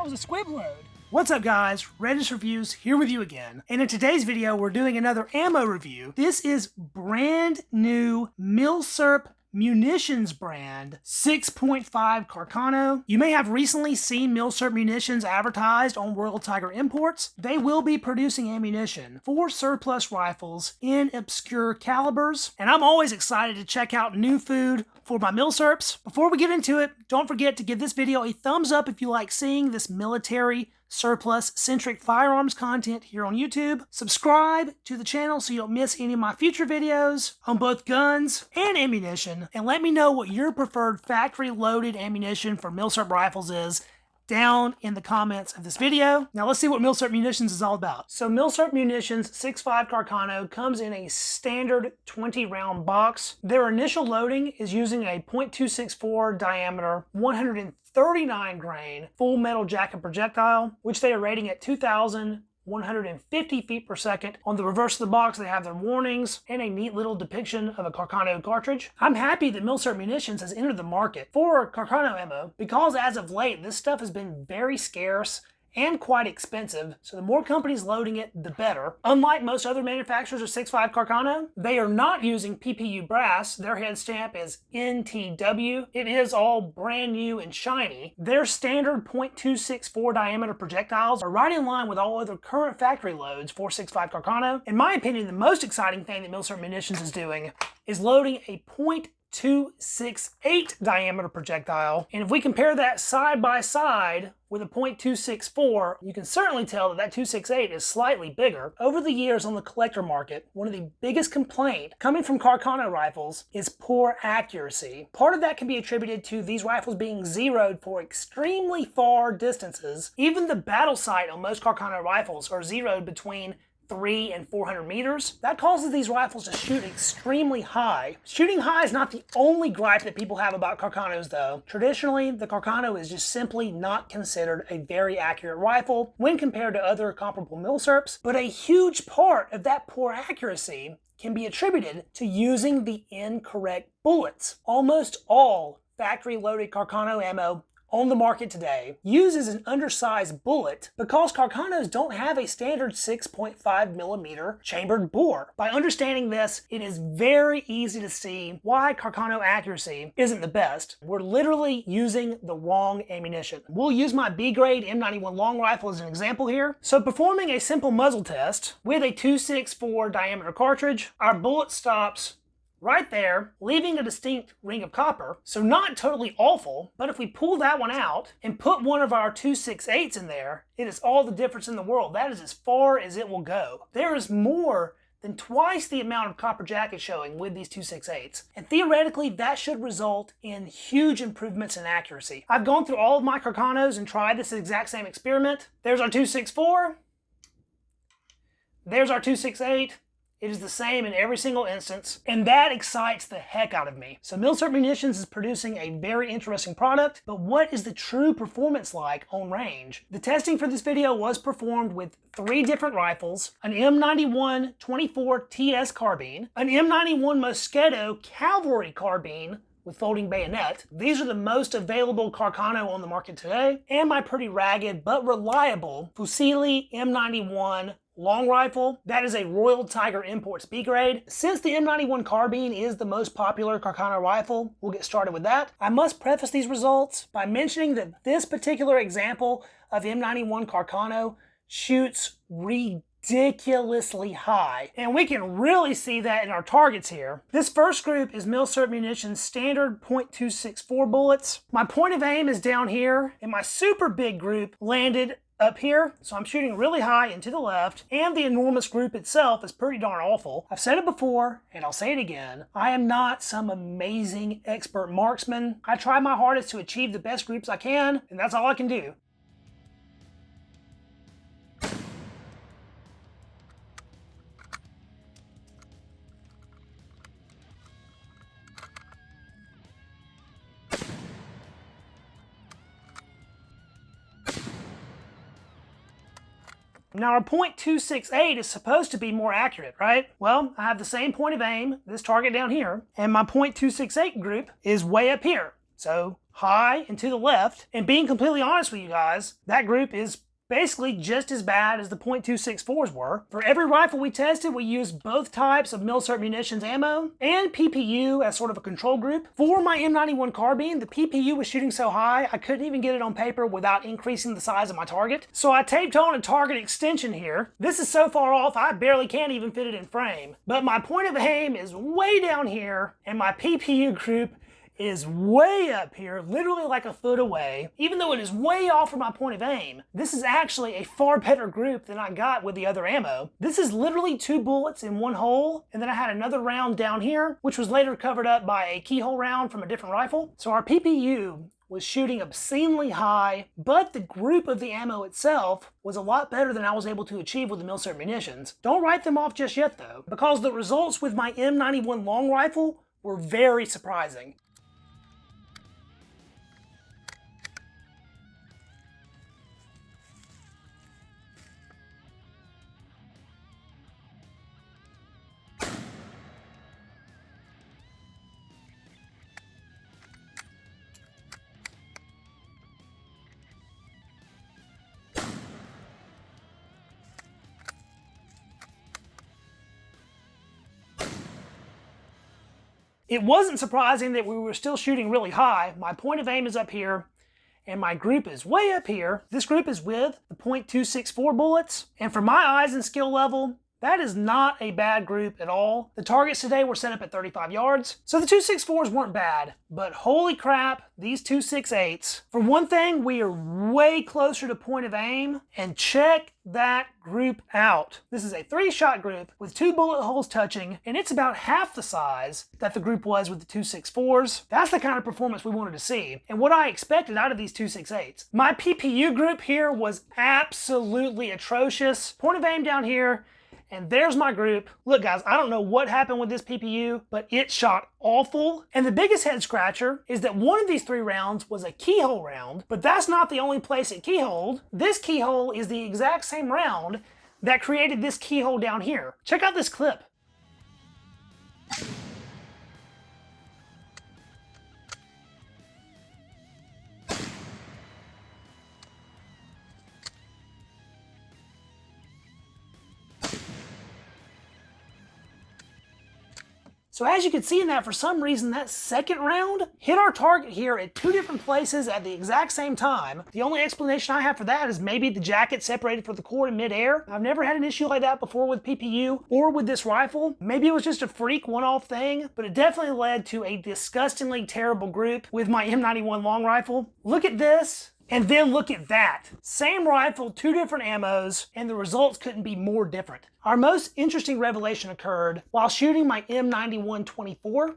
was a squib load. What's up guys, Readiness Reviews here with you again, and in today's video we're doing another ammo review. This is brand new Milsurp Munitions brand 6.5 Carcano. You may have recently seen Milsurp Munitions advertised on Royal Tiger Imports. They will be producing ammunition for surplus rifles in obscure calibers, and I'm always excited to check out new food for my Milsurps. Before we get into it, don't forget to give this video a thumbs up if you like seeing this military surplus-centric firearms content here on YouTube. Subscribe to the channel so you don't miss any of my future videos on both guns and ammunition. And let me know what your preferred factory-loaded ammunition for Milsurp rifles is down in the comments of this video. Now let's see what Milsurp Munitions is all about. So Milsurp Munitions 6.5 Carcano comes in a standard 20-round box. Their initial loading is using a .264 diameter, 139 grain full metal jacket projectile, which they are rating at 2,150 feet per second. On the reverse of the box, they have their warnings and a neat little depiction of a Carcano cartridge. I'm happy that Milsurp Munitions has entered the market for Carcano ammo because as of late, this stuff has been very scarce and quite expensive, so the more companies loading it, the better. Unlike most other manufacturers of 6.5 Carcano, they are not using PPU brass. Their head stamp is NTW. It is all brand new and shiny. Their standard .264 diameter projectiles are right in line with all other current factory loads for 6.5 Carcano. In my opinion, the most exciting thing that Milsurp Munitions is doing is loading a .268 diameter projectile, and if we compare that side by side with a .264, you can certainly tell that that .268 is slightly bigger. Over the years on the collector market, one of the biggest complaints coming from Carcano rifles is poor accuracy. Part of that can be attributed to these rifles being zeroed for extremely far distances. Even the battle sight on most Carcano rifles are zeroed between 300 and 400 meters. That causes these rifles to shoot extremely high. Shooting high is not the only gripe that people have about Carcanos though. Traditionally, the Carcano is just simply not considered a very accurate rifle when compared to other comparable Milsurps, but a huge part of that poor accuracy can be attributed to using the incorrect bullets. Almost all factory-loaded Carcano ammo on the market today uses an undersized bullet because Carcanos don't have a standard 6.5mm chambered bore. By understanding this, it is very easy to see why Carcano accuracy isn't the best. We're literally using the wrong ammunition. We'll use my B-grade M91 long rifle as an example here. So performing a simple muzzle test with a .264 diameter cartridge, our bullet stops right there, leaving a distinct ring of copper. So not totally awful, but if we pull that one out and put one of our .268s in there, it is all the difference in the world. That is as far as it will go. There is more than twice the amount of copper jacket showing with these .268s. And theoretically, that should result in huge improvements in accuracy. I've gone through all of my Carcanos and tried this exact same experiment. There's our .264. There's our .268. It is the same in every single instance, and that excites the heck out of me. So Milsurp Munitions is producing a very interesting product, but what is the true performance like on range? The testing for this video was performed with 3 different rifles, an M91 24 TS carbine, an M91 Mosquito cavalry carbine with folding bayonet. These are the most available Carcano on the market today, and my pretty ragged but reliable Fusilli M91 long rifle. That is a Royal Tiger Imports B grade. Since the M91 carbine is the most popular Carcano rifle, we'll get started with that. I must preface these results by mentioning that this particular example of M91 Carcano shoots ridiculously high, and we can really see that in our targets here. This first group is Milsurp Munitions standard .264 bullets. My point of aim is down here, and my super big group landed up here, so I'm shooting really high and to the left, and the enormous group itself is pretty darn awful. I've said it before, and I'll say it again, I am not some amazing expert marksman. I try my hardest to achieve the best groups I can, and that's all I can do. Now our .268 is supposed to be more accurate, right? Well, I have the same point of aim, this target down here, and my .268 group is way up here. So high and to the left. And being completely honest with you guys, that group is basically just as bad as the .264s were. For every rifle we tested, we used both types of Milsurp Munitions ammo and PPU as sort of a control group. For my M91 carbine, the PPU was shooting so high, I couldn't even get it on paper without increasing the size of my target. So I taped on a target extension here. This is so far off, I barely can't even fit it in frame. But my point of aim is way down here, and my PPU group is way up here, literally like a foot away. Even though it is way off from my point of aim, this is actually a far better group than I got with the other ammo. This is literally 2 bullets in one hole, and then I had another round down here, which was later covered up by a keyhole round from a different rifle. So our PPU was shooting obscenely high, but the group of the ammo itself was a lot better than I was able to achieve with the Milsurp Munitions. Don't write them off just yet though, because the results with my M91 long rifle were very surprising. It wasn't surprising that we were still shooting really high. My point of aim is up here, and my group is way up here. This group is with the .264 bullets, and for my eyes and skill level, that is not a bad group at all. The targets today were set up at 35 yards, so the 264s weren't bad, but holy crap, these 268s. For one thing, we are way closer to point of aim, and check that group out. This is a 3-shot group with 2 bullet holes touching, and it's about half the size that the group was with the 264s. That's the kind of performance we wanted to see, and what I expected out of these 268s. My PPU group here was absolutely atrocious. Point of aim down here, and there's my group. Look guys, I don't know what happened with this PPU, but it shot awful. And the biggest head scratcher is that one of these 3 rounds was a keyhole round, but that's not the only place it keyholed. This keyhole is the exact same round that created this keyhole down here. Check out this clip. So as you can see in that, for some reason, that second round hit our target here at 2 different places at the exact same time. The only explanation I have for that is maybe the jacket separated from the core in midair. I've never had an issue like that before with PPU or with this rifle. Maybe it was just a freak one-off thing, but it definitely led to a disgustingly terrible group with my M91 long rifle. Look at this. And then look at that. Same rifle, 2 different ammos, and the results couldn't be more different. Our most interesting revelation occurred while shooting my M91 24.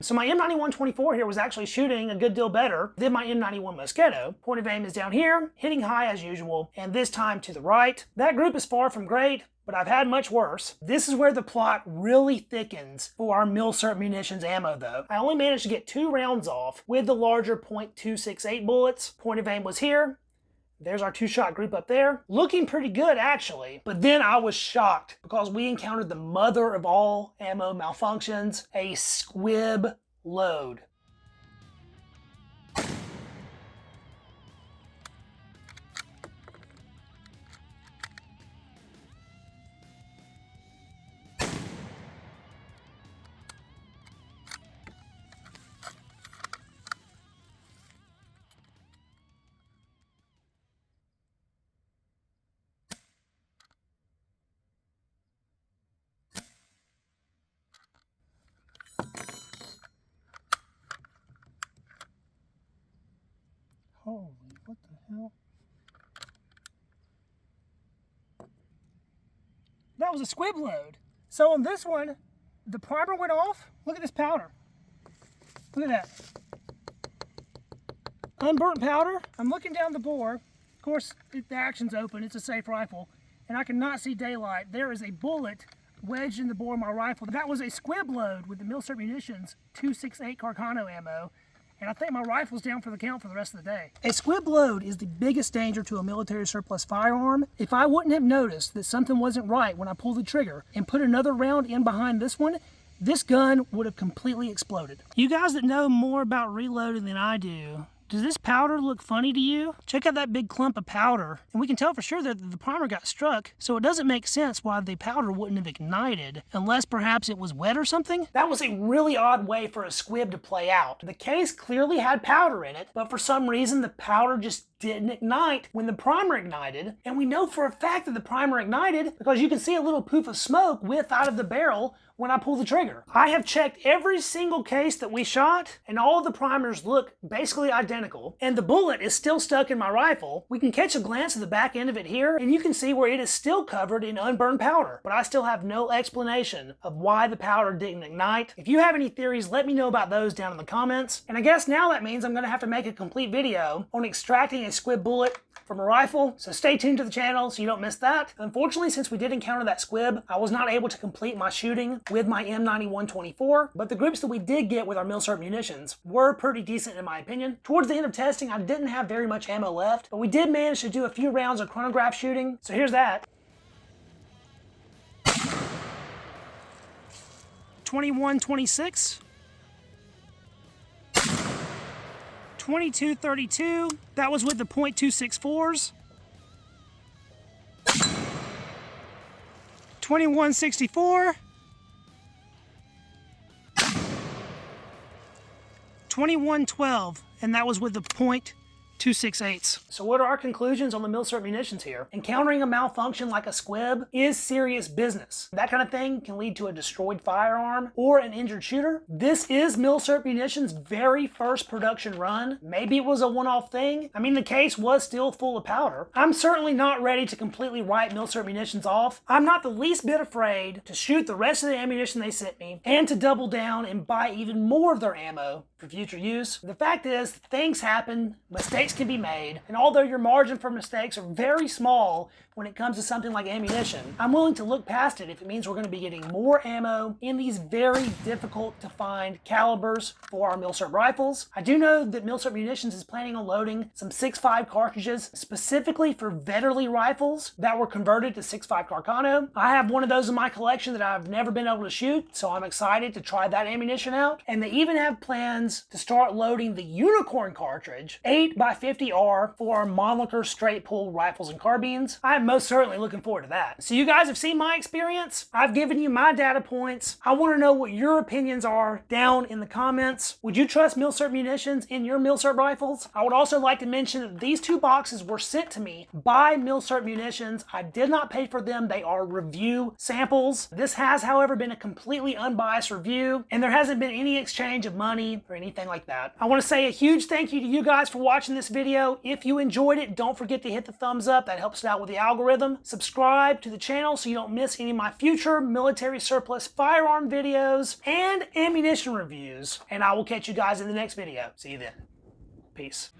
So my M91 24 here was actually shooting a good deal better than my M91 Mosquito. Point of aim is down here, hitting high as usual, and this time to the right. That group is far from great, but I've had much worse. This is where the plot really thickens for our Milsurp Munitions ammo though. I only managed to get 2 rounds off with the larger .268 bullets. Point of aim was here. There's our 2-shot group up there. Looking pretty good actually, but then I was shocked because we encountered the mother of all ammo malfunctions, a squib load. Holy, what the hell? That was a squib load. So on this one, the primer went off. Look at this powder. Look at that. Unburnt powder. I'm looking down the bore. Of course, the action's open. It's a safe rifle. And I cannot see daylight. There is a bullet wedged in the bore of my rifle. That was a squib load with the Milsurp Munitions 268 Carcano ammo. And I think my rifle's down for the count for the rest of the day. A squib load is the biggest danger to a military surplus firearm. If I wouldn't have noticed that something wasn't right when I pulled the trigger and put another round in behind this one, this gun would have completely exploded. You guys that know more about reloading than I do, does this powder look funny to you? Check out that big clump of powder, and we can tell for sure that the primer got struck, so it doesn't make sense why the powder wouldn't have ignited, unless perhaps it was wet or something? That was a really odd way for a squib to play out. The case clearly had powder in it, but for some reason the powder just didn't ignite when the primer ignited, and we know for a fact that the primer ignited because you can see a little poof of smoke whiff out of the barrel when I pull the trigger. I have checked every single case that we shot, and all of the primers look basically identical, and the bullet is still stuck in my rifle. We can catch a glance at the back end of it here, and you can see where it is still covered in unburned powder, but I still have no explanation of why the powder didn't ignite. If you have any theories, let me know about those down in the comments. And I guess now that means I'm gonna have to make a complete video on extracting a squib bullet from a rifle, so stay tuned to the channel so you don't miss that. Unfortunately, since we did encounter that squib, I was not able to complete my shooting with my M9124, but the groups that we did get with our Milsurp Munitions were pretty decent in my opinion. Towards the end of testing, I didn't have very much ammo left, but we did manage to do a few rounds of chronograph shooting, so here's that. 21-26. 22-32, that was with the .264s. 21-64. 21-12, and that was with the .268s. So what are our conclusions on the Milsurp Munitions here? Encountering a malfunction like a squib is serious business. That kind of thing can lead to a destroyed firearm or an injured shooter. This is Milsurp Munitions' very first production run. Maybe it was a one-off thing. I mean, the case was still full of powder. I'm certainly not ready to completely write Milsurp Munitions off. I'm not the least bit afraid to shoot the rest of the ammunition they sent me and to double down and buy even more of their ammo for future use. The fact is, things happen, mistakes can be made, and although your margin for mistakes are very small when it comes to something like ammunition, I'm willing to look past it if it means we're going to be getting more ammo in these very difficult to find calibers for our Milsurp rifles. I do know that Milsurp Munitions is planning on loading some 6.5 cartridges specifically for Vetterli rifles that were converted to 6.5 Carcano. I have one of those in my collection that I've never been able to shoot, so I'm excited to try that ammunition out. And they even have plans to start loading the Unicorn cartridge 8x50R for our Moniker straight pull rifles and carbines. I'm most certainly looking forward to that. So you guys have seen my experience. I've given you my data points. I want to know what your opinions are down in the comments. Would you trust Milsurp Munitions in your Milsurp rifles? I would also like to mention that these two boxes were sent to me by Milsurp Munitions. I did not pay for them. They are review samples. This has, however, been a completely unbiased review, and there hasn't been any exchange of money or anything like that. I want to say a huge thank you to you guys for watching this video. If you enjoyed it, don't forget to hit the thumbs up. That helps out with the algorithm. Subscribe to the channel so you don't miss any of my future military surplus firearm videos and ammunition reviews. And I will catch you guys in the next video. See you then. Peace.